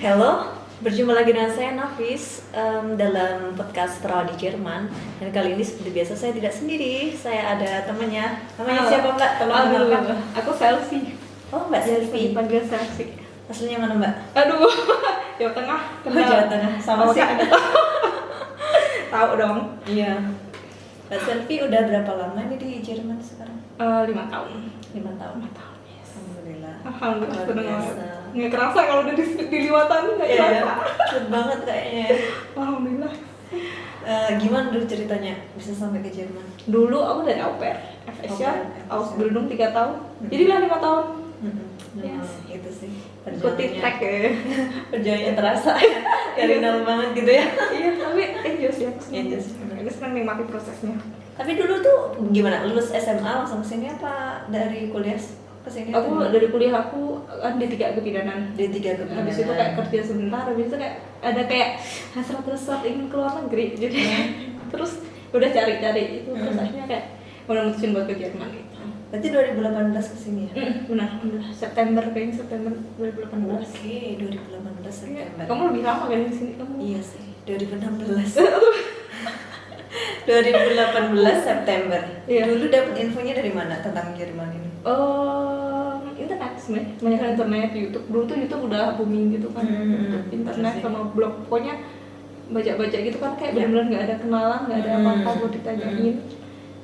Halo, berjumpa lagi dengan saya Nafis dalam podcast Perawat di Jerman. Dan kali ini seperti biasa saya tidak sendiri, saya ada temannya. Namanya siapa Mbak? Tolong kenalkan. Aku selfie. Oh Mbak Selfie. Dipanggil selfie. Aslinya mana Mbak? Aduh, Jawa Tengah. Oh, Jawa Tengah. Sama sih. Tahu dong. Iya. Mbak Selfie udah berapa lama ini di Jerman sekarang? 5 tahun. 5 tahun. 5 tahun. Yes. Alhamdulillah. Alhamdulillah. Luar Seneng biasa. banget. Nggak kerasa kalau udah di liwatan nggak Iya, kerasa. cepet banget kayaknya. Alhamdulillah. Gimana dulu ceritanya bisa sampai ke Jerman? Dulu aku dari au pair, FS ya, Ausbildung 3 tahun. Jadi bilang 5 tahun. Yes. Itu sih Ikuti track ya. perjalanannya terasa dari nol banget gitu ya. Iya, tapi enjoy sih aku seneng. Enjoy sih, bener. Aku seneng nikmati prosesnya. Tapi dulu tuh gimana, lulus SMA langsung kesini apa dari kuliah kesini? Aku dari kuliah aku kan D3 kebidanan. D3 kebidanan. Habis itu kayak kerja sebentar, habis itu kayak ada kayak hasrat-hasrat ingin keluar negeri. Jadi terus udah cari-cari itu terus akhirnya kayak udah mutusin buat ke Jerman gitu. Berarti 2018 kesini ya? Benar, alhamdulillah. September 2018. Oke, 2018 September. Kamu lebih lama kan di sini kamu? Iya sih, 2016. 2018 September. Iya. Dulu dapat infonya dari mana tentang Jerman ini? Internet sebenarnya, banyak kan internet, YouTube. Dulu tuh YouTube udah booming gitu kan. Internet sama blog, pokoknya baca-baca gitu kan kayak benar-benar nggak ada kenalan, nggak ada apa-apa buat ditanyain.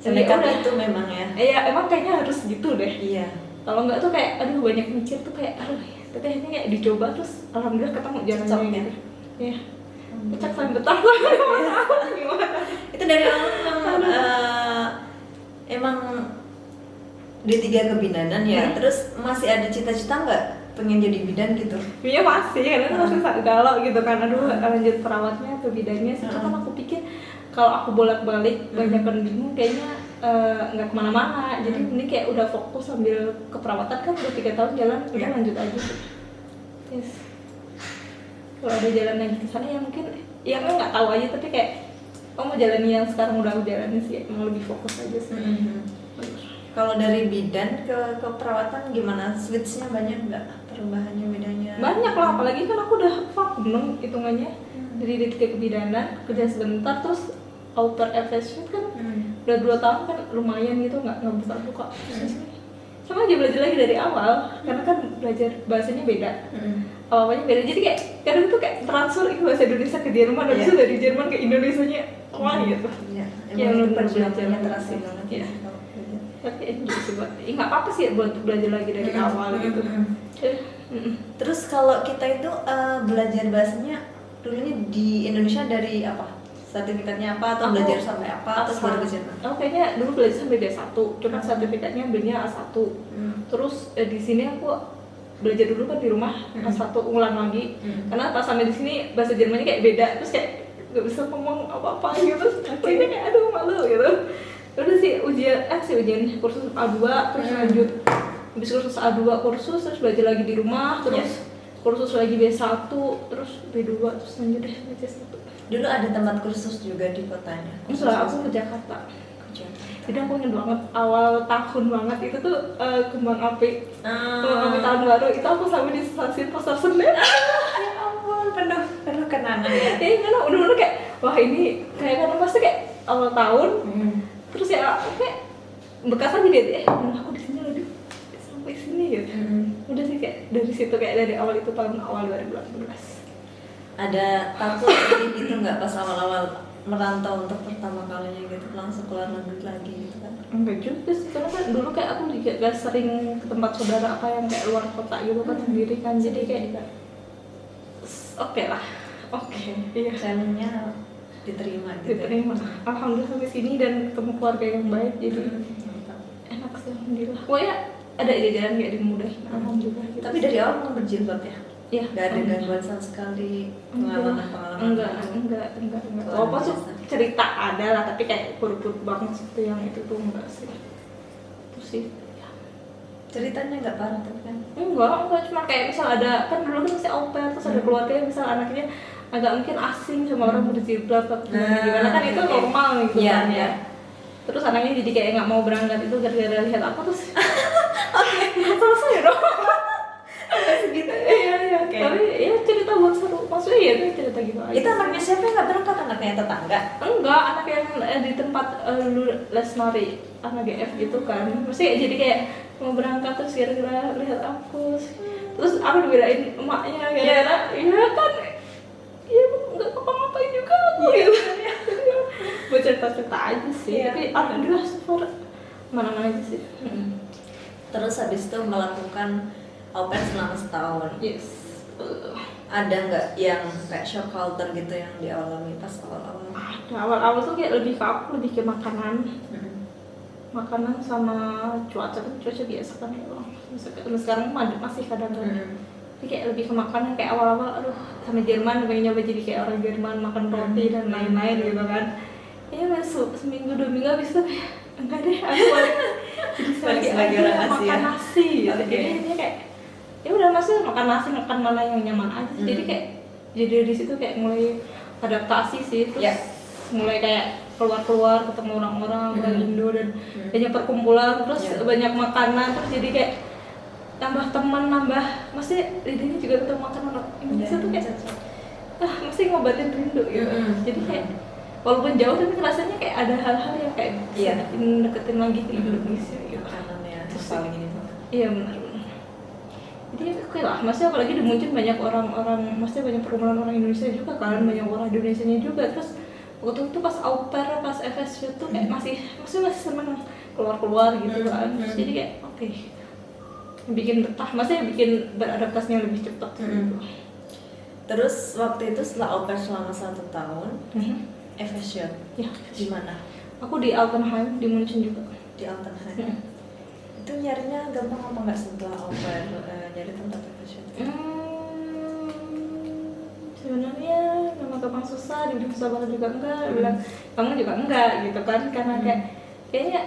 Jadi Senekat udah itu memang ya. Iya, emang kayaknya harus gitu deh. Iya. Kalau nggak tuh kayak aduh banyak mikir tuh kayak aduh ya. Tapi akhirnya kayak dicoba terus alhamdulillah ketemu Cocok jalannya ya? gitu. Iya. Cocok sampai betah. Gimana? Itu dari awal memang emang D3 kebidanan ya. Terus masih ada cita-cita nggak pengen jadi bidan gitu? Iya masih, karena itu masih galau gitu kan. Aduh lanjut perawatnya atau bidannya sih. Kan aku pikir kalau aku bolak-balik banyak kan bingung kayaknya nggak kemana-mana. Jadi ini kayak udah fokus sambil keperawatan kan udah 3 tahun jalan, udah lanjut aja gitu. Yes. Kalau ada jalan lagi ke sana ya mungkin ya emang nggak tahu aja, tapi kayak kamu mau jalani yang sekarang udah aku jalani sih, emang lebih fokus aja sih. Kalau dari bidan ke perawatan gimana? Switch-nya banyak nggak? Perubahannya bedanya? Banyak lah, apalagi kan aku udah vakum dong hitungannya. Dari D3 kebidanan, kerja sebentar terus au pair FS kan udah 2 tahun kan lumayan gitu, nggak buka-buka. Sama aja belajar lagi dari awal, karena kan belajar bahasanya beda. Apa-apanya beda, jadi kayak kadang tuh kayak transfer itu bahasa Indonesia ke Jerman, habis itu dari Jerman ke Indonesia-nya wah gitu. Iya, Kayak emang itu bener-bener perjuangannya belajar terasa sih. banget Iya. ya. kalau belajar. Tapi enjoy sih buat, nggak apa-apa sih buat belajar lagi dari awal gitu. Terus kalau kita itu belajar bahasanya dulunya di Indonesia dari apa? Sertifikatnya apa atau Aku- belajar sampai apa terus baru ke Jerman? Aku kayaknya dulu belajar sampai D1, cuma sertifikatnya ambilnya A1. Terus di sini aku belajar dulu kan di rumah A1 ulang lagi. Karena pas sampai di sini bahasa Jermannya kayak beda, terus kayak nggak bisa ngomong apa-apa gitu. Akhirnya kayak aduh malu gitu. Udah sih ujian kursus A2 terus lanjut. Habis kursus A2 terus belajar lagi di rumah, terus kursus lagi B1, terus B2 terus lanjut deh B1. Dulu ada tempat kursus juga di kotanya. Enggak, aku ke Jakarta. Kerja. Jadi aku ingat banget awal tahun banget itu tuh kembang api tahun baru itu aku sampai di stasiun Pasar Senen. Ya ampun, penuh kenangan ya. Iya karena udah kayak wah ini kayak kan pasti kayak awal tahun terus ya kayak bekas aja deh aku di sini loh sampai sini gitu. Udah sih kayak dari situ kayak dari awal itu tahun awal 2018. Ada takut gitu nggak pas awal-awal merantau untuk pertama kalinya gitu langsung keluar negeri lagi gitu kan? Enggak juga sih, karena kan dulu kayak aku juga gak sering ke tempat saudara apa yang kayak luar kota gitu kan sendiri kan, jadi kayak oke lah, iya Channelnya diterima gitu. diterima. Alhamdulillah sampai sini dan ketemu keluarga yang baik, jadi enak sih alhamdulillah. Pokoknya ada jajaran kayak dimudahin, alhamdulillah. Gitu. Tapi dari awal mau berjilbab ya? Iya. Gak ada gangguan sama sekali pengalaman-pengalaman? Enggak. Luar Apa tuh biasa. cerita ada lah, tapi kayak purut banget seperti yang itu tuh enggak sih. Terus sih. Ceritanya nggak parah tapi kan? Enggak, cuma kayak misal ada, kan dulu kan masih au pair, terus ada keluarga yang misal anaknya agak mungkin asing sama orang berjilbab atau gimana kan itu normal gitu kan ya. Terus anaknya jadi kayak nggak mau berangkat itu gara-gara lihat apa terus? Oke, selesai dong. Segitu. Iya. Oke. Tapi ya cerita buat seru. Maksudnya ya itu cerita gitu aja. Itu anaknya siapa yang nggak berangkat? Anaknya tetangga? Enggak, anak yang di tempat dulu les nari anak GF gitu kan. Mesti jadi kayak mau berangkat terus kira-kira lihat aku. Terus aku dibelain emaknya gara-gara iya kan. Iya nggak ngapa-ngapain juga aku gitu. Buat cerita-cerita aja sih. Tapi alhamdulillah super mana-mana aja sih. Terus habis itu melakukan au pair selama setahun. Yes. Ada nggak yang kayak shock culture gitu yang dialami pas awal-awal? Ada awal-awal tuh kayak lebih ke aku lebih ke makanan. Makanan sama cuaca biasa kan ya bang. Sekarang masih kadang-kadang. Tapi kayak lebih ke makanan kayak awal-awal aduh sama Jerman pengen nyoba jadi kayak orang Jerman makan roti dan lain-lain gitu kan. Ya masuk seminggu 2 minggu habis itu kayak enggak deh aku balik sebagai orang Asia. makan nasi gitu. Okay. Jadi ini kayak ya udah masih makan nasi makan mana yang nyaman aja. Jadi kayak jadi dari situ kayak mulai adaptasi sih terus mulai kayak keluar ketemu orang-orang orang Indo dan banyak perkumpulan terus banyak makanan terus jadi kayak tambah teman masih lidahnya juga ketemu makanan orang Indonesia tuh kayak masih ngobatin rindu gitu. Jadi kayak walaupun jauh tapi rasanya kayak ada hal-hal yang kayak deketin lagi ke Indonesia gitu. Makanannya paling ini banget. Iya benar. Jadi oke lah, maksudnya apalagi di Munchen banyak orang-orang, maksudnya banyak perkumpulan orang Indonesia juga kan, banyak orang Indonesianya juga. Terus waktu itu pas au pair, pas FSU tuh kayak masih seneng keluar gitu kan. Terus jadi kayak oke. Bikin betah, maksudnya bikin beradaptasinya lebih cepat gitu. Terus waktu itu setelah au pair selama 1 tahun, FSU di mana? Aku di Altenheim di Munchen juga. Di Altenheim. Itu nyarinya gampang apa nggak setelah au pair nyari tempat FSU? Sebenarnya memang gampang susah, dibilang susah banget juga enggak, dibilang kamu juga enggak gitu kan, karena kayaknya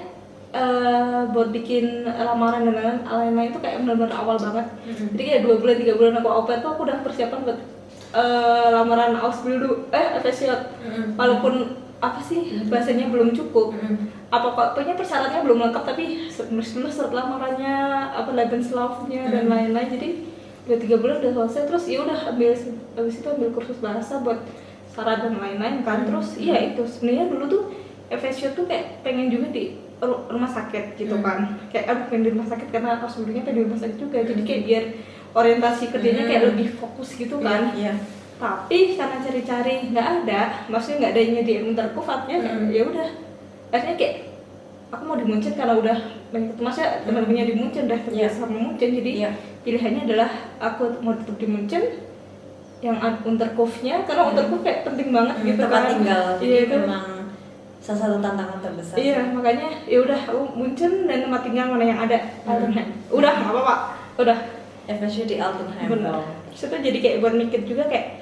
buat bikin lamaran dan lain-lain itu kayak benar-benar awal banget. Jadi kayak 2 bulan 3 bulan aku au pair tuh aku udah persiapan buat lamaran Ausbildung FSU. Walaupun apa sih bahasanya belum cukup. Pokoknya persyaratannya belum lengkap tapi dulu setelah lamarannya apa Lebenslaufnya dan lain-lain. Jadi udah 3 bulan udah selesai terus ya udah habis itu ambil kursus bahasa buat syarat dan lain-lain kan. Terus iya itu sebenarnya dulu tuh FSU tuh kayak pengen juga di rumah sakit gitu kan. Kayak pengen di rumah sakit karena Ausbildungnya pengen di rumah sakit juga. Jadi kayak biar orientasi kerjanya kayak lebih fokus gitu kan. Tapi karena cari-cari nggak ada, maksudnya nggak ada yang nyediain Unterkunftnya, ya udah. Akhirnya kayak aku mau di Munchen karena udah banyak maksudnya teman-temannya di Munchen udah terbiasa sama Munchen, jadi pilihannya adalah aku mau tetap di Munchen yang Unterkunftnya karena Unterkunft kayak penting banget gitu tempat kan. tinggal. Iya itu memang salah satu tantangan terbesar. Iya makanya ya udah aku Munchen dan tempat tinggal mana yang ada Altenheim. Udah nggak apa-apa, udah. FSU di Altenheim. Bener. Terus itu jadi kayak buat mikir juga kayak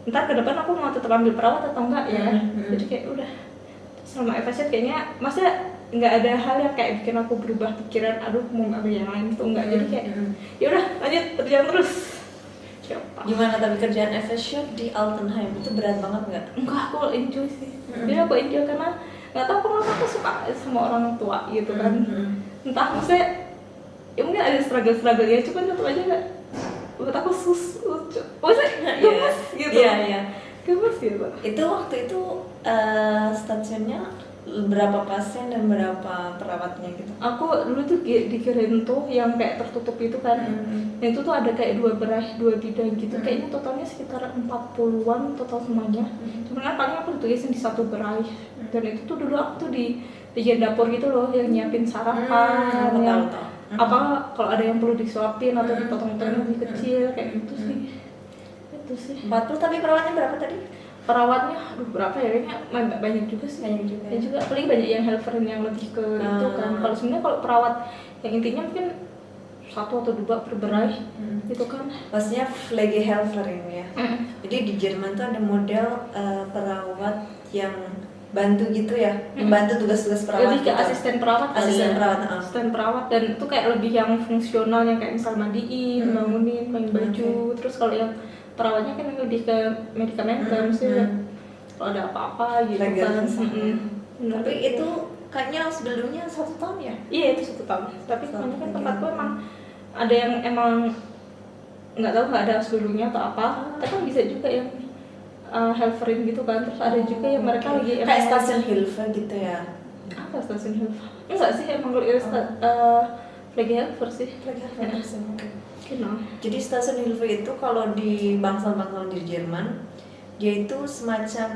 ntar ke depan aku mau tetap ambil perawat atau enggak ya. Jadi kayak udah selama FSU kayaknya masa nggak ada hal yang kayak bikin aku berubah pikiran aduh mau ambil yang lain tuh enggak. Jadi kayak ya udah lanjut berjalan terus. Gimana tapi kerjaan FSU di Altenheim itu berat banget nggak? Enggak, aku enjoy sih. Jadi aku enjoy karena nggak tahu kenapa aku suka sama orang tua gitu kan. Entah maksudnya ya mungkin ada struggle ya, cuman tetap aja nggak buat aku lucu, maksudnya gemes gitu. Gemes gitu. Itu waktu itu stasiunnya berapa pasien dan berapa perawatnya gitu? Aku dulu tuh dikirain tuh yang kayak tertutup itu kan. Yang itu tuh ada kayak 2 bidang gitu. Kayaknya totalnya sekitar 40-an total semuanya. Cuman kan paling aku ditulisin di 1 berai. Dan itu tuh dulu aku tuh di bagian dapur gitu loh yang nyiapin sarapan, yang apa kalau ada yang perlu disuapin atau dipotong-potongin lebih kecil kayak gitu sih. Itu sih. 40 tapi perawatnya berapa tadi? Perawatnya aduh berapa ya, kayaknya banyak juga sih. Banyak juga. Dan juga paling banyak yang helper yang lebih ke itu kan. Kalau sebenarnya kalau perawat yang intinya mungkin 1 atau 2 per berai gitu kan. Maksudnya Pflegehelfer ini ya. Jadi di Jerman tuh ada model perawat yang bantu gitu ya, membantu tugas-tugas perawat. Lebih ke asisten perawat. Asisten perawat dan itu kayak lebih yang fungsional yang kayak misal mandiin, bangunin, pakai baju. Terus kalau yang perawatnya kan lebih ke medikamen sih. Kalau ada apa-apa gitu kan. Tapi itu kayaknya sebelumnya 1 tahun ya? Iya itu 1 tahun. Tapi kebanyakan tempatku emang ada yang emang nggak tahu nggak ada dulunya atau apa. Tapi kan bisa juga yang Helferin gitu kan, terus ada juga yang mereka lagi kayak stasiun Hilfe gitu ya. apa stasiun Helfer? Enggak sih, emang Flag Helfer sih. Genau. Jadi stasiun Hilfe itu kalau di bangsal-bangsal di Jerman, dia itu semacam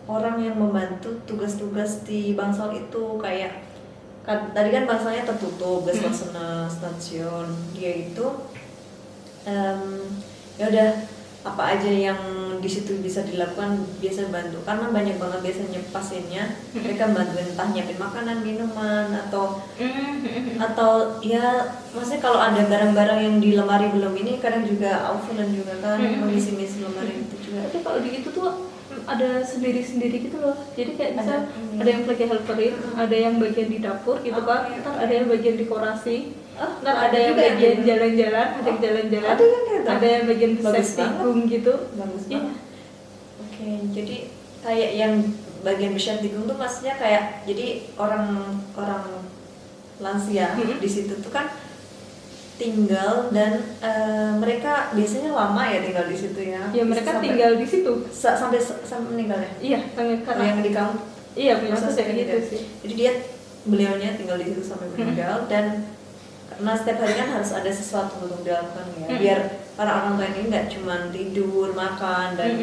orang yang membantu tugas-tugas di bangsal itu. Kayak tadi kan bangsalnya tertutup, Geschlossene Station. Dia itu ya udah apa aja yang di situ bisa dilakukan biasa bantu, karena banyak banget biasanya pasiennya mereka bantuin entah nyiapin makanan, minuman, atau ya maksudnya kalau ada barang-barang yang di lemari belum ini kadang juga auffüllen juga kan, mengisi-ngisi lemari itu juga. Tapi kalau di itu tuh ada sendiri-sendiri gitu loh, jadi kayak bisa ada yang pakai helperin, ada yang bagian di dapur gitu kan, ntar ada yang bagian dekorasi, ntar ada yang bagian jalan-jalan, ada yang bagian berseptikum gitu. Bagus banget. Oke, jadi kayak yang bagian berseptikum tuh maksudnya kayak jadi orang lansia di situ tuh kan tinggal dan mereka biasanya lama ya tinggal di situ ya. Ya mereka tinggal di situ sampai meninggal ya. Iya, karena yang di kamu. Iya, punya kayak gitu sih. Jadi beliaunya tinggal di situ sampai meninggal dan karena setiap hari kan harus ada sesuatu untuk dilakukan ya. Biar para orang tua ini nggak cuma tidur, makan dan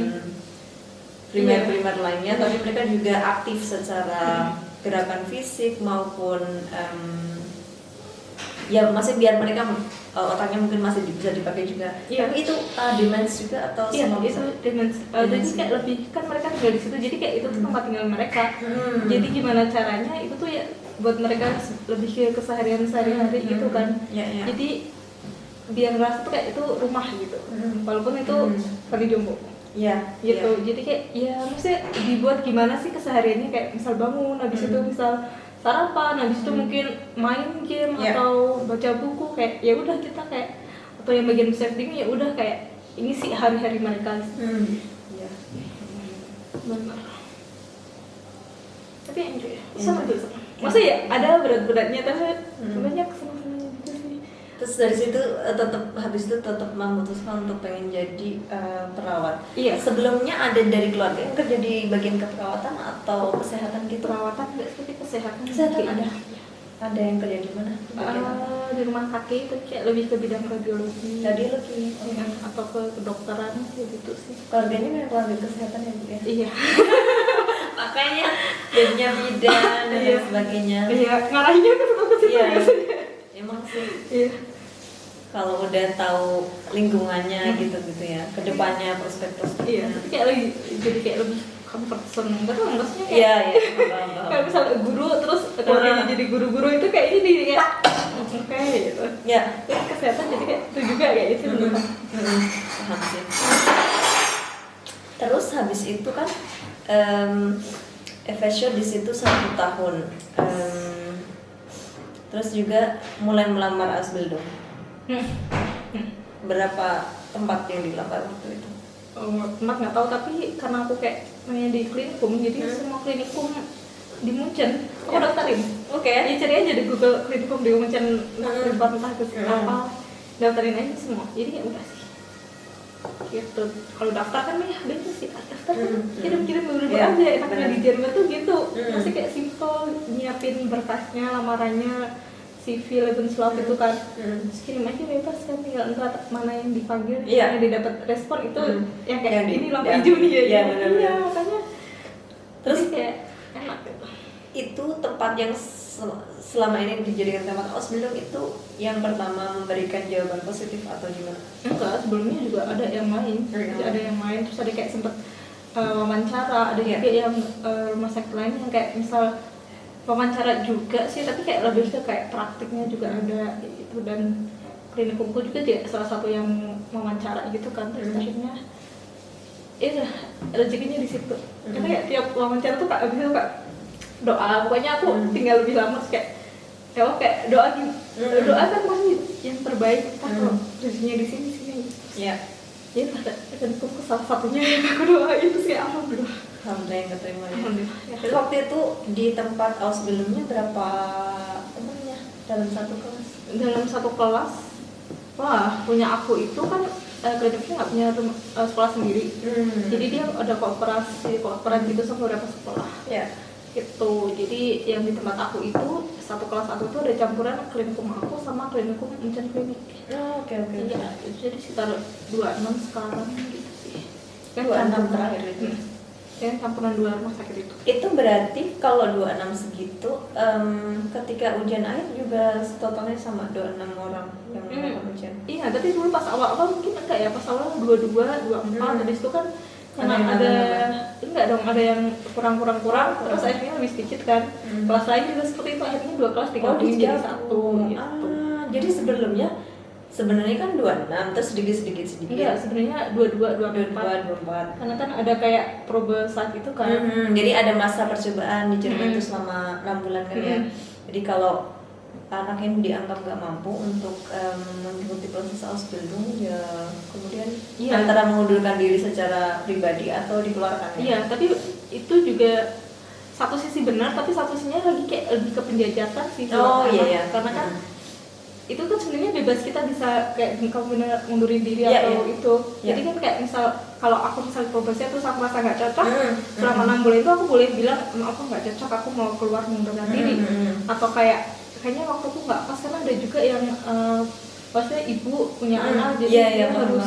primer lainnya, tapi mereka juga aktif secara gerakan fisik maupun ya masih biar mereka otaknya mungkin masih bisa dipakai juga. Tapi itu demens juga atau semua itu demens. Jadi kayak lebih kan mereka tinggal di situ, jadi kayak itu tuh tempat tinggal mereka. Jadi gimana caranya itu tuh ya buat mereka lebih ke keseharian sehari-hari gitu kan. Jadi biar ngerasa tuh kayak itu rumah gitu. Walaupun itu kali jombo. Gitu. Jadi kayak ya maksudnya dibuat gimana sih kesehariannya, kayak misal bangun habis itu misal sarapan, habis itu mungkin main game atau baca buku, kayak ya udah kita kayak, atau yang bagian safety ya udah kayak ini sih hari-hari mereka. Benar. Tapi enjoy ya. Sama tuh. Maksudnya ya ada berat-beratnya tapi banyak senang-senangnya gitu sih. Terus dari situ habis itu tetap memutuskan untuk pengen jadi perawat. Sebelumnya ada dari keluarga yang kerja di bagian keperawatan atau kesehatan gitu? Perawatan enggak, tapi kesehatan ada. Ada yang kerja di mana? Di rumah sakit, tapi kayak lebih ke bidang radiologi. Atau ke kedokteran gitu sih. Keluarganya memang keluarga kesehatan ya Bu ya? Iya. Makanya jadinya bidan dan sebagainya. Iya, ngarahinnya ke situ biasanya. Emang sih. Iya. Kalau udah tahu lingkungannya gitu ya, kedepannya prospek-prospeknya. Iya, tapi kayak lagi jadi kayak lebih comfort zone, betul maksudnya kayak. Iya. Kalau misalnya guru terus keluarganya jadi guru-guru itu kayak ini kayak oke gitu. Ya. Terus kesehatan jadi kayak itu juga kayak itu. Paham sih. Terus habis itu kan FSO di situ 1 tahun. Terus juga mulai melamar Ausbildung. Berapa tempat yang dilamar waktu itu? Tempat nggak tahu, tapi karena aku kayak main di klinikum, jadi semua klinikum di Munchen aku daftarin. Ya cari aja di Google klinikum di Munchen, entah itu apa, daftarin aja semua. Jadi ya udah sih. Gitu. Kalau daftar kan ya beda sih, daftar kirim-kirim dulu aja. Enaknya di Jerman tuh gitu. Masih kayak simple, nyiapin berkasnya, lamarannya, CV, Lebenslauf itu kan. Terus kirim aja bebas kan, tinggal entar mana yang dipanggil, yang didapat respon itu yang kayak ini lampu hijau nih ya. Iya, makanya terus kayak enak gitu. Itu tempat yang selama ini dijadikan tempat Ausbildung itu yang pertama memberikan jawaban positif atau gimana? Enggak, sebelumnya juga ada yang lain. Ada yang lain, terus ada kayak sempet wawancara, ada juga yang rumah sakit lain yang kayak misal wawancara juga sih, tapi kayak lebih ke kayak praktiknya juga ada gitu. Dan klinikumku juga salah satu yang wawancara gitu kan. Terus akhirnya rezekinya di situ. Karena kayak tiap wawancara tuh abis itu kak doa, pokoknya aku tinggal lebih lama kayak kayak doa kan pasti yang terbaik kalau rezekinya di sini. Ya klinikum salah satunya yang aku doain, terus kayak alhamdulillah yang keterima ya. Alhamdulillah. Terus waktu itu di tempat Ausbildungnya berapa temannya dalam satu kelas? Dalam satu kelas Wah, punya aku itu kan kliniknya nggak punya sekolah sendiri. Jadi dia ada kooperasi gitu sama beberapa sekolah. Ya. Gitu. Jadi yang di tempat aku itu satu kelas aku itu ada campuran klinikum aku sama klinikum Incan Klinik. Oke. Iya, jadi sekitar 26 sekarang gitu sih. Kan 26 terakhir itu. Kan campuran 2 rumah sakit itu. Itu berarti kalau 26 segitu, ketika ujian akhir juga totalnya sama 26 orang yang melakukan ujian. Iya, tapi dulu pas awal-awal mungkin enggak ya, pas awal 22, 24, dari situ kan karena enggak dong, ada yang kurang, terus akhirnya lebih sedikit kan. Kelas lain juga seperti itu, akhirnya 2 kelas digabung jadi 1 gitu. Jadi sebelumnya sebenarnya kan 26 terus sedikit. Iya, sebenarnya 22, 24. Karena kan ada kayak probe saat itu kan. Jadi ada masa percobaan di Jerman itu selama 6 bulan kan ya. Jadi kalau anak yang dianggap nggak mampu untuk mengikuti proses Ausbildung ya kemudian antara mengundurkan diri secara pribadi atau dikeluarkan. Iya, tapi itu juga satu sisi benar, tapi satu sisinya lagi kayak lebih ke penjajakan sih. Iya. Karena kan itu kan sebenarnya bebas, kita bisa kayak kamu benar mundurin diri atau itu. Jadi kan kayak misal kalau aku misal probasi terus aku merasa nggak cocok, selama 6 bulan itu aku boleh bilang aku nggak cocok, aku mau keluar mengundurkan diri. Atau kayaknya waktu itu nggak pas, karena ada juga yang maksudnya ibu punya anak, jadi dia harus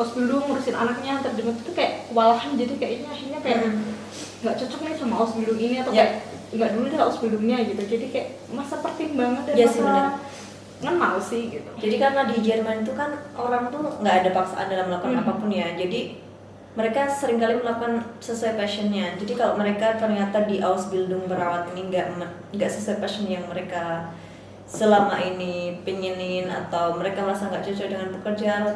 Ausbildung ngurusin anaknya, antar jemput itu kayak kewalahan, jadi kayaknya akhirnya kayak nggak cocok nih sama Ausbildung ini, atau kayak nggak dulu deh Ausbildungnya gitu. Jadi kayak masa pertimbangan dan masa kenal sih gitu. Jadi karena di Jerman itu kan orang tuh nggak ada paksaan dalam melakukan apapun ya. Jadi mereka seringkali melakukan sesuai passionnya. Jadi kalau mereka ternyata di Ausbildung perawat ini nggak sesuai passion yang mereka selama ini pengenin, atau mereka merasa nggak cocok dengan pekerjaan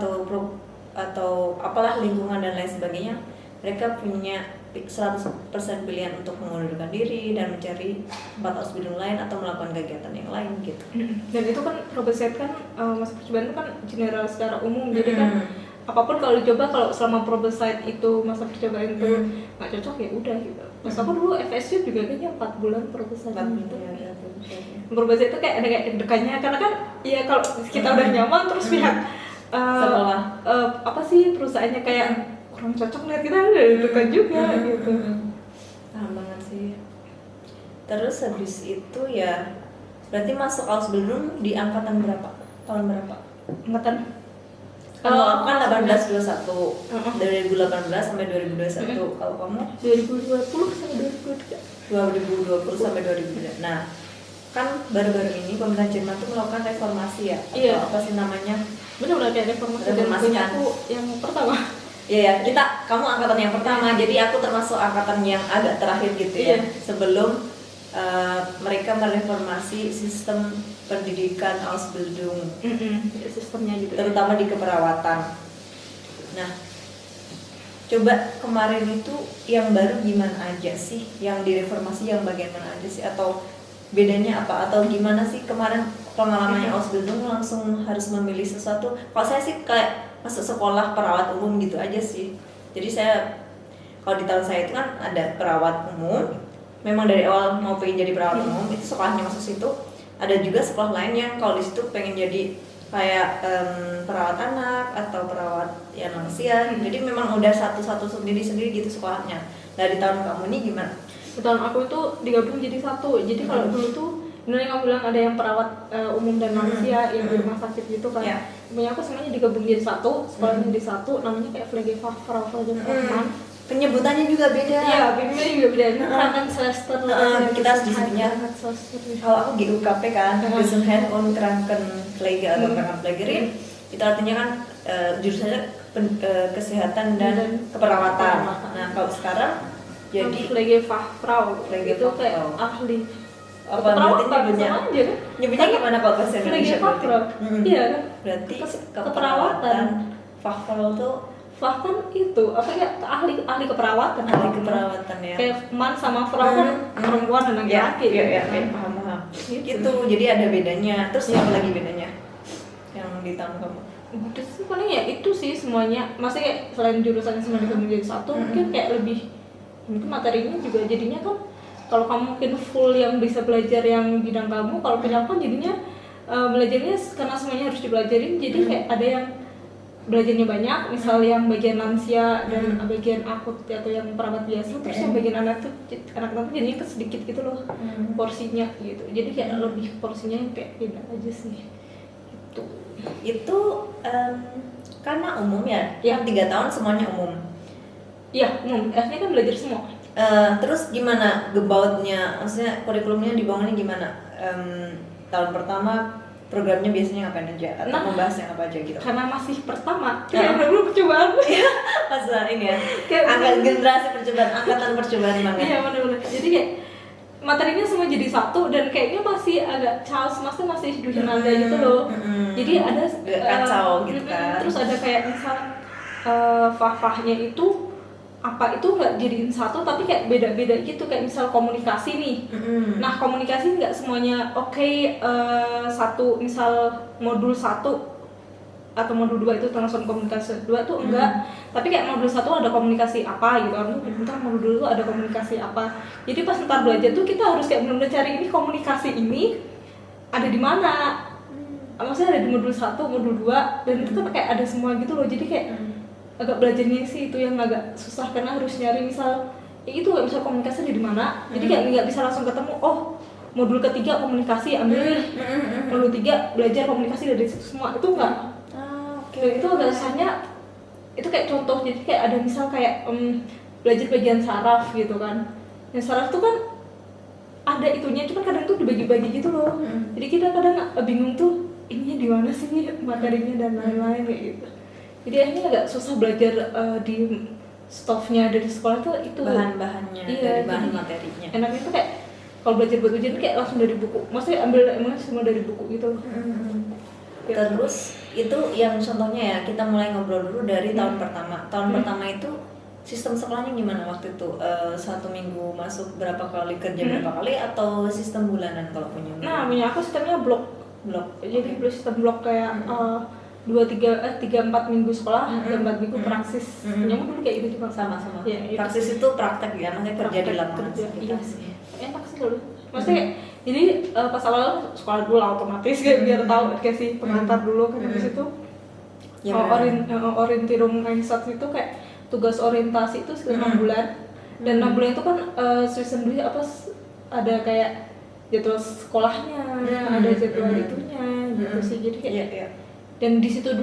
atau apalah lingkungan dan lain sebagainya, mereka punya 100% pilihan untuk mengundurkan diri dan mencari tempat Ausbildung lain atau melakukan kegiatan yang lain gitu. Dan itu kan probation kan masa percobaan itu kan general secara umum, jadi kan apapun kalau dicoba, kalau selama probation itu masa percobaan itu nggak cocok ya udah gitu. Pas aku dulu FSU juga kayaknya 4 bulan probation gitu. Probation itu kayak ada kayak deg-degannya, karena kan ya kalau kita udah nyaman terus pihak sekolah apa sih perusahaannya kayak kurang cocok lihat kita udah deg-degan juga gitu. Paham banget sih. Terus habis itu ya berarti masuk Ausbildung di angkatan berapa? Tahun berapa? Angkatan kalau kan 1821 dari 2018 sampai 2021. Kalau kamu 2020 sampai 2020 sampai 2023. Nah, kan baru-baru ini pemerintah Jerman tuh melakukan reformasi ya. Iya. Apa sih namanya? Benar kayak reformasi kan aku yang pertama. Iya, kamu angkatan yang pertama, jadi aku termasuk angkatan yang agak terakhir gitu ya. Sebelum mereka mereformasi sistem pendidikan Ausbildung, sistemnya gitu. Terutama di keperawatan. Nah, coba kemarin itu yang baru gimana aja sih? Yang direformasi yang bagian mana aja sih? Atau bedanya apa? Atau gimana sih kemarin pengalamannya Ausbildung langsung harus memilih sesuatu? Kalau saya sih kayak masuk sekolah perawat umum gitu aja sih. Jadi saya kalau di tahun saya itu kan ada perawat umum. Memang dari awal mau pengen jadi perawat umum, itu sekolahnya masuk situ. Ada juga sekolah lain yang kalau di situ pengen jadi kayak perawat anak atau perawat yang lansia. Jadi memang udah satu-satu sendiri gitu sekolahnya. Dari tahun kamu ini gimana? Di tahun aku itu digabung jadi satu. Jadi kalau dulu tuh benar yang kamu bilang ada yang perawat umum dan lansia yang di rumah sakit gitu kan. Punya aku semuanya digabung jadi satu, sekolahnya jadi satu, namanya kayak Pflegefachfrau Fachmann. Penyebutannya juga beda. Iya, penyebutannya juga beda. Krankenschwester. Kita harus disebutnya. Kalau aku GUKP kan, Gesundheit und Krankenpflege atau Krankenpflegerin, itu artinya kan jurusannya kesehatan dan keperawatan. Nah, kalau sekarang jadi Pflegefachfrau. Itu kayak ahli. Apa berarti nyebutnya gimana kalau bahasa Indonesia? Iya kan? Berarti keperawatan. Fachfrau tuh Fach kan itu apa ya, ahli keperawatan. Ahli keperawatan ya. Kayak man sama Frau kan perempuan dan laki-laki. Iya, paham. Gitu. Jadi ada bedanya. Terus apa lagi bedanya? Yang di tahun kamu? Udah sih paling ya itu sih semuanya. Maksudnya kayak selain jurusannya semua digabung jadi satu, mungkin kayak lebih mungkin materinya juga jadinya kan kalau kamu mungkin full yang bisa belajar yang bidang kamu, kalau punya aku jadinya belajarnya karena semuanya harus dipelajarin, jadi kayak ada yang belajarnya banyak, misal yang bagian lansia dan bagian akut atau yang perawat biasa, terus yang bagian anak tuh jadinya sedikit gitu loh porsinya gitu, jadi kayak lebih porsinya yang kayak beda aja sih gitu. Itu karena umum ya, yang 3 tahun semuanya umum. Iya, akhirnya kan belajar semua. Terus gimana gebautnya, maksudnya kurikulumnya dibangunnya gimana? Tahun pertama programnya biasanya ngapain aja atau membahas yang apa aja gitu? Karena masih pertama, kayak belum percobaan. Masa ini ya, generasi percobaan, angkatan percobaan banget. Iya benar-benar. Jadi kayak materinya semua jadi satu dan kayaknya masih agak chaos, maksudnya masih nada gitu loh. Jadi ada kacau gitu kan. Terus ada kayak misal fah-fahnya itu apa itu nggak jadiin satu tapi kayak beda-beda gitu, kayak misal komunikasi nih. Nah komunikasi nggak semuanya satu, misal modul 1 atau modul 2 itu langsung komunikasi 2 tuh enggak, tapi kayak modul 1 ada komunikasi apa gitu kan, bentar modul 2 ada komunikasi apa, jadi pas ntar belajar tuh kita harus kayak benar-benar cari ini komunikasi ini ada di mana, maksudnya ada di modul 1, modul 2 dan itu kan kayak ada semua gitu loh, jadi kayak agak belajarnya sih itu yang agak susah karena harus nyari misal itu nggak bisa komunikasi di mana, jadi kayak nggak bisa langsung ketemu. Oh modul ketiga komunikasi ambil, modul 3 belajar komunikasi dari situ semua, itu enggak. Dan itu agak susahnya itu kayak contoh, jadi kayak ada misal kayak belajar bagian saraf gitu kan, yang saraf tuh kan ada itunya, cuma kadang tuh dibagi-bagi gitu loh. Jadi kita kadang bingung tuh ininya di mana sih materinya dan lain-lain kayak gitu. Jadi akhirnya agak susah belajar di staffnya dari sekolah tuh itu bahan-bahannya, dari bahan materinya. Enaknya tuh kayak kalau belajar buat ujian kayak langsung dari buku, maksudnya ambil emang semua dari buku gitu loh. Terus itu yang contohnya ya, kita mulai ngobrol dulu dari tahun pertama. Tahun pertama itu sistem sekolahnya gimana waktu itu? 1 minggu masuk berapa kali, kerja berapa kali, atau sistem bulanan kalau punya? Nah, punya aku sistemnya blok. Jadi sistem blok kayak 3-4 minggu sekolah, 4 minggu praksis. Punya dulu kayak gitu juga. Sama-sama. Ya, praksis itu praktek ya, maksudnya kerja di lapangan. Iya sih. Enak sih dulu. Maksudnya jadi pas awal sekolah dulu lah otomatis kayak biar tahu kasih pengantar dulu kan di situ. Orientierung Einsatz itu kayak tugas orientasi itu sekitar 6 bulan. Dan 6 bulan itu kan season dulu ada kayak jadwal sekolahnya, ada jadwal itunya gitu sih. Jadi kayak dan di situ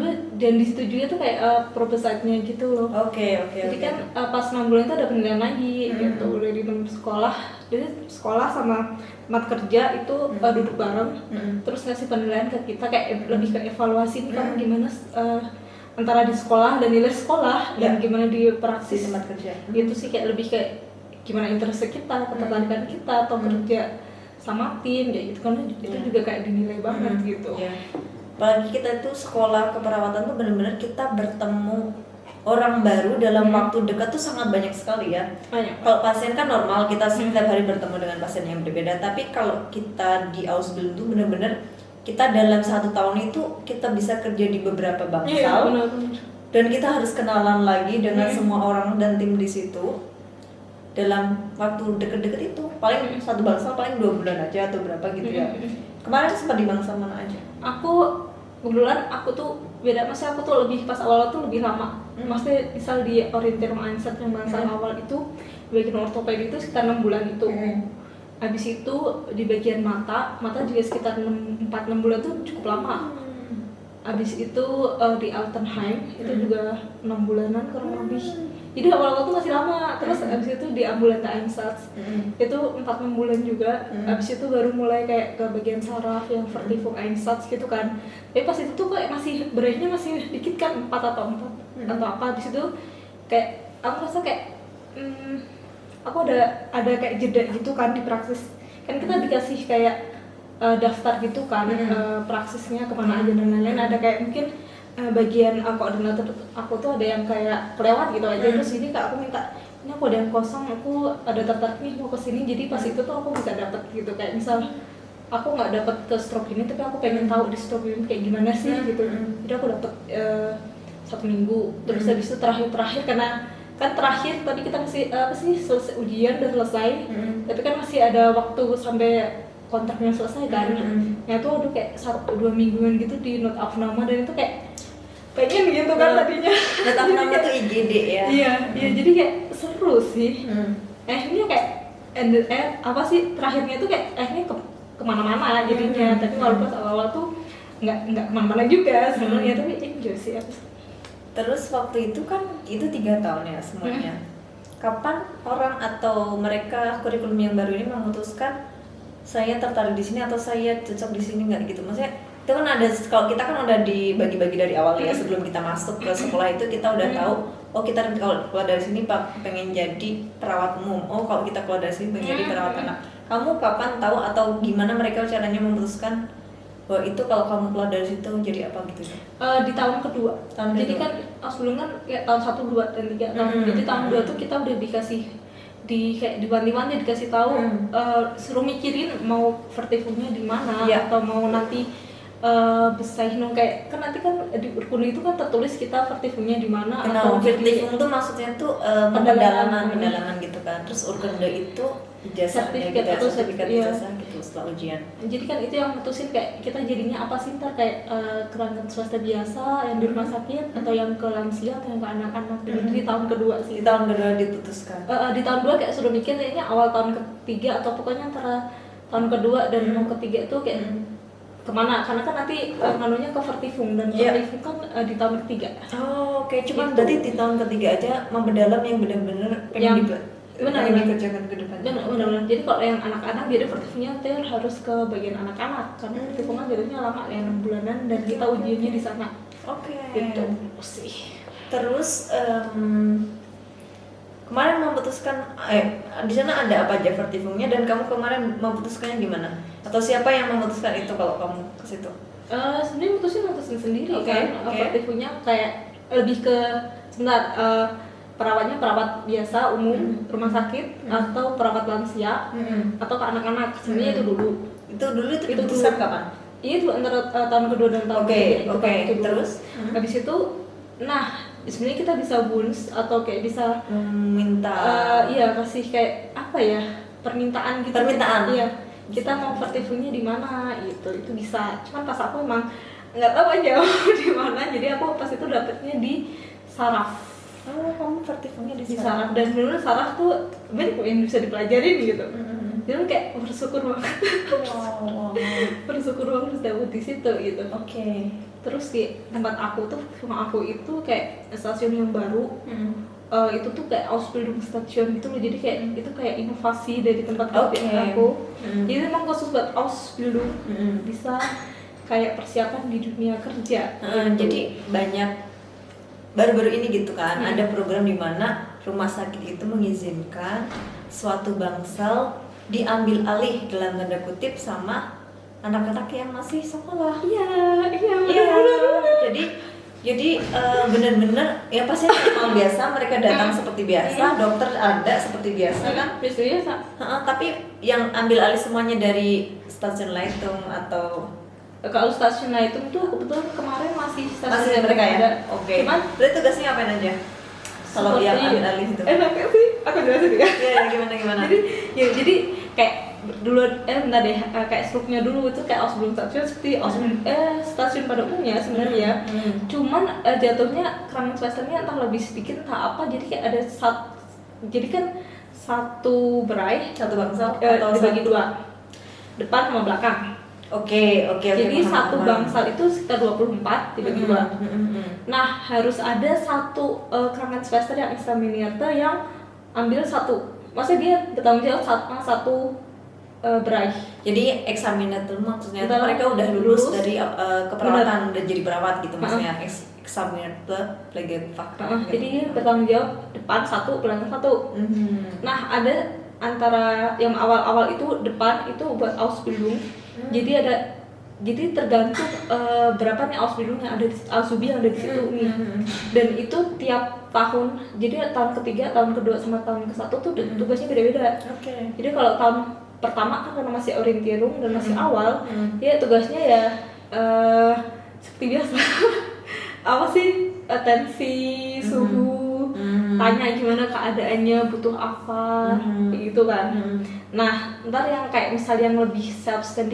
juga tuh kayak propositnya gitu loh. Oke. Jadi kan pas 6 bulan itu ada penilaian lagi gitu dari sekolah. Jadi sekolah sama tempat kerja itu duduk bareng, terus ngasih penilaian ke kita kayak lebih ke evaluasi nih kamu gimana antara di sekolah dan nilai sekolah dan gimana di praksis tempat kerja. Itu sih kayak lebih kayak gimana interest kita, ketertarikan kita atau kerja sama tim kayak gitu kan, itu juga kayak dinilai banget gitu. Apalagi kita itu sekolah keperawatan tuh benar-benar kita bertemu orang baru dalam waktu dekat tuh sangat banyak sekali ya. Kalau pasien kan normal kita setiap hari bertemu dengan pasien yang berbeda, tapi kalau kita di Ausbildung tuh benar-benar kita dalam 1 tahun itu kita bisa kerja di beberapa bangsal, dan kita harus kenalan lagi dengan semua orang dan tim di situ dalam waktu deket-deket itu. Paling 1 bangsal paling 2 bulan aja atau berapa gitu ya. Kemarin sempat di bangsal mana aja? Kebetulan aku tuh beda, maksudnya aku tuh lebih pas awal tuh lebih lama. Maksudnya misal di Orientierung Einsatz yang bangsal awal itu bagian ortopedi itu sekitar 6 bulan itu. Habis itu di bagian mata juga sekitar 4-6 bulan tuh cukup lama. Habis itu di Altenheim itu juga 6 bulanan kurang lebih. Jadi awal-awal tuh masih lama, terus abis itu di Ambulante Einsatz itu 4-6 bulan juga. Abis itu baru mulai kayak ke bagian saraf yang Vertifung Einsatz gitu kan. Tapi pas itu tuh kayak masih berehnya masih dikit kan, 4 atau apa. Abis itu kayak aku rasa kayak aku ada kayak jeda gitu kan di praksis. Kan kita dikasih kayak daftar gitu kan, praksisnya kemana aja dan lain-lain. Ada kayak mungkin bagian koordinator aku tuh ada yang kayak kelewat gitu aja, terus ini kak aku minta ini aku ada yang kosong, aku ada tertarik nih mau kesini, jadi pas itu tuh aku bisa dapet gitu, kayak misal aku nggak dapet ke stroke ini tapi aku pengen tahu di stroke ini kayak gimana sih gitu, jadi aku dapet 1 minggu, terus habis itu terakhir karena kan terakhir tadi kita masih selesai ujian udah selesai, tapi kan masih ada waktu sampai kontraknya selesai kan. Ya tuh udah kayak 1-2 mingguan gitu di note of nama, dan itu kayak pengen gitu kan tadinya. Note of nama tuh IGD ya. Iya, jadi kayak seru sih. Akhirnya kayak apa sih terakhirnya tuh kayak akhirnya kemana-mana jadinya. Tapi kalau pas awal-awal tuh nggak kemana-mana juga sebenarnya, tapi enjoy sih aku. Terus waktu itu kan itu 3 tahun ya semuanya. Kapan orang atau mereka kurikulum yang baru ini memutuskan saya tertarik di sini atau saya cocok di sini nggak gitu? Maksudnya itu kan ada, kalau kita kan udah dibagi-bagi dari awal ya, sebelum kita masuk ke sekolah itu kita udah tahu, oh kita kalau keluar dari sini pengen jadi perawat umum, oh kalau kita keluar dari sini pengen jadi perawat anak. Kamu kapan tahu atau gimana mereka caranya memutuskan bahwa itu kalau kamu keluar dari situ jadi apa gitu? Di tahun kedua. Jadi kan sebelum kan kayak tahun 1, 2, dan 3 tahun. Jadi tahun 2 tuh kita udah dikasih kayak dibanti-banti dikasih tahu, suruh mikirin mau vertifunya di mana atau mau nanti Besaihno, kayak kan nanti kan di Urkuni itu kan tertulis kita vertifunya di mana atau vertifum tuh maksudnya tuh pendalaman gitu kan. Terus Urkunda itu ijazahnya gitu, sertifikat ijazah gitu setelah ujian. Jadi kan itu yang mutusin kayak kita jadinya apa sih ntar, kayak kerangka swasta biasa yang di rumah sakit atau yang ke lansia atau yang ke anak-anak. Jadi di tahun kedua sih. Di tahun kedua diputuskan. Di tahun 2 kayak sudah mikir kayaknya awal tahun ketiga atau pokoknya antara tahun kedua dan mau ketiga itu kayak kemana, karena kan nanti nganunya ke vertifum, dan vertifum kan di tahun ketiga. Oh, oke. Cuman berarti di tahun ketiga aja memperdalam yang benar-benar pengen dikerjakan ke depannya. Benar. Jadi kalau yang anak-anak jadi vertifumnya harus ke bagian anak-anak, karena vertifum kan jadinya lama ya 6 bulanan, dan kita ujiannya di sana. Oke. Gitu sih. Terus kemarin memutuskan di sana ada apa aja vertifumnya, dan kamu kemarin memutuskannya gimana? Atau siapa yang memutuskan itu kalau kamu ke situ? Sebenarnya mutusin sendiri kan. Vertifumnya kayak lebih ke perawatnya perawat biasa umum rumah sakit atau perawat lansia atau ke anak-anak. Sebenarnya itu dulu. Itu diputuskan kapan? Iya, itu antara tahun kedua dan tahun ketiga. Oke. Terus habis itu sebenarnya kita bisa bonus atau kayak bisa minta kasih kayak apa ya, permintaan gitu. Iya, kita mau vertifumnya di mana gitu, itu bisa. Cuman pas aku emang nggak tahu aja di mana, jadi aku pas itu dapetnya di saraf. Oh, kamu vertifumnya di saraf. Dan benar saraf tuh banyak yang bisa dipelajarin gitu. Jadi kayak bersyukur banget. Bersyukur banget dapet di situ gitu. Oke. Terus di tempat aku tuh, rumah aku itu kayak stasiun yang baru. Itu tuh kayak Ausbildung Station gitu loh, jadi kayak itu kayak inovasi dari tempat kerja aku. Jadi memang khusus buat Ausbildung, bisa kayak persiapan di dunia kerja. Jadi banyak baru-baru ini gitu kan, ada program di mana rumah sakit itu mengizinkan suatu bangsal diambil alih dalam tanda kutip sama anak-anak yang masih sekolah. Iya. Jadi benar-benar ya pasien normal biasa, mereka datang seperti biasa, dokter ada seperti biasa kan? Biasa. Tapi yang ambil alih semuanya dari stasiun Leitung atau kalau stasiun Leitung tuh kebetulan kemarin masih stasiun mereka ya. Oke. Cuman berarti tugasnya ngapain aja? Kalau yang ambil alih itu. Enaknya sih, aku jelasin ya. Iya, gimana? Jadi kayak dulu kayak struknya dulu itu kayak Ausbildung Station seperti stasiun pada umumnya sebenarnya. Cuman jatuhnya kerangka swasternya entah lebih sedikit entah apa, jadi kayak ada jadi kan satu bangsal atau dibagi 2, depan sama belakang. Oke. Jadi satu bangsal itu sekitar 24 dibagi 2. Nah, harus ada satu kerangka swaster yang examinator yang ambil satu. Maksudnya dia bertanggung jawab satu berai. Jadi examinator maksudnya mereka udah lulus dari keperawatan, udah jadi perawat gitu maksudnya. Examinator Pflegeefachkraft. Jadi dia bertanggung jawab depan 1, belakang 1. Nah, ada antara yang awal-awal itu depan itu buat Ausbildung. Jadi tergantung berapa nih Ausbildung yang ada di Auszubi yang ada di situ nih. Dan itu tiap tahun. Jadi tahun ketiga, tahun kedua sama tahun ke-1 tuh tugasnya beda-beda. Jadi kalau tahun pertama kan karena masih orientierung dan masih awal, ya tugasnya ya seperti biasa. Apa sih? Tensi, suhu, tanya gimana keadaannya, butuh apa, kayak gitu kan. Nah ntar yang kayak misal yang lebih self study